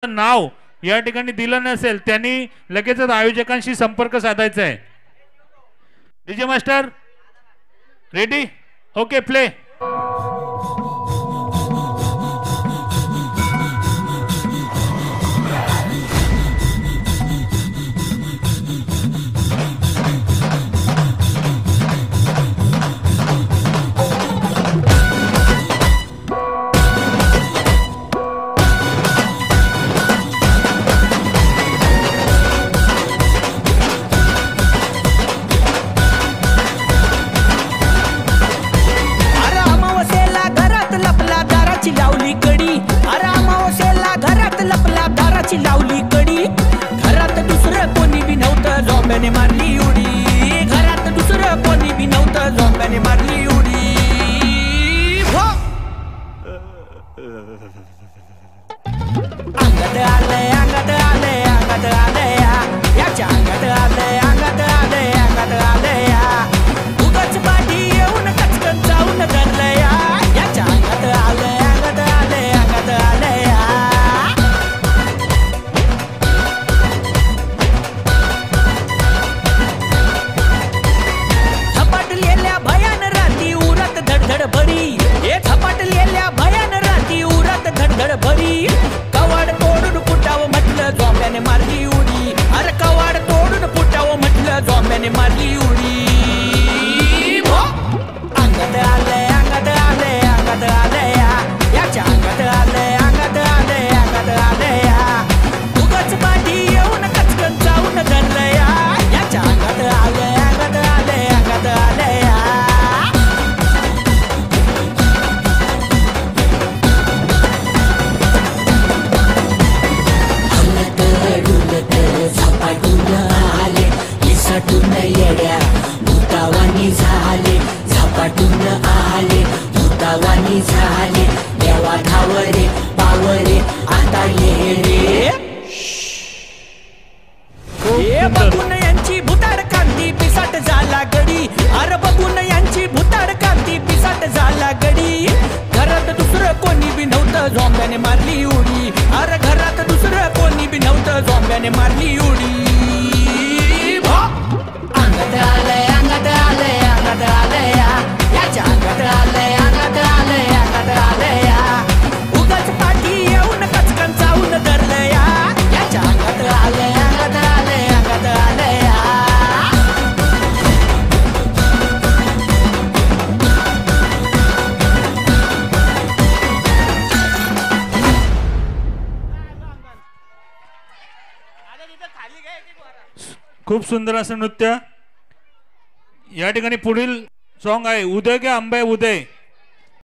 नाव या ठिकाणी दिलं नसेल त्यांनी लगेचच आयोजकांशी संपर्क साधायचा आहे। DJ master ready, okay, play. लावली कडी घरात दुसरं कोणी बी नव्हतं, झोंब्याने मारली उडी। घरात दुसरं कोणी बी नव्हतं, झोंब्याने मारली उडी। अंगात आलंय, अंगात आलंय, अंगात आलंय, याच्या अंगात आलंय, अंगात आलंय, अंगात आलंय। उगाच पाठी येऊन कचकन जाऊन धरलंय, याच्या अंगात आलंय, अंगात आलंय, अंगात आलंय। भरी कवाड तोडून फुटावं म्हटलं, झोंब्याने मारली उडी। अरे कवाड तोडून फुटावं म्हटलं, झोंब्याने मारली उडी। अंगात आलंय, अंगात आलंय, अंगात आलंय, याच्या अंगात आलंय, अंगात आलंय, अंगात आलंय। उगाच पाठी येऊन कचकन जाऊन धरलंय, याच्या अंगात आलंय, अंगात आलंय, अंगात आलंय। झपाटून येड्या भूतावानी झाले, झपाटून आले भूतावानी झाले। देवा धावरे पावरे आता येडे। हे बघून यांची भुताड कांती पिसाट झाला गडी। अरे बघून यांची भुताड कांती पिसाट झाला गडी। घरात दुसरं कोणी बी नव्हतं, झोंब्याने मारली उडी। अरे घरात दुसरं कोणी बी नव्हतं, झोंब्याने मारली उडी। अंगात आलंय, अंगात आलंय, अंगात आलंय, याच्या अंगात आलंय, अंगात आलंय, अंगात आलंय। उगाच पाठी येऊन कचकन चावून धरलंय, याच्या अंगात आलंय, अंगात आलंय, अंगात आलंय। खूप सुंदर असं नृत्य। या ठिकाणी पुढील सॉन्ग आहे उदय के अंबे उदय।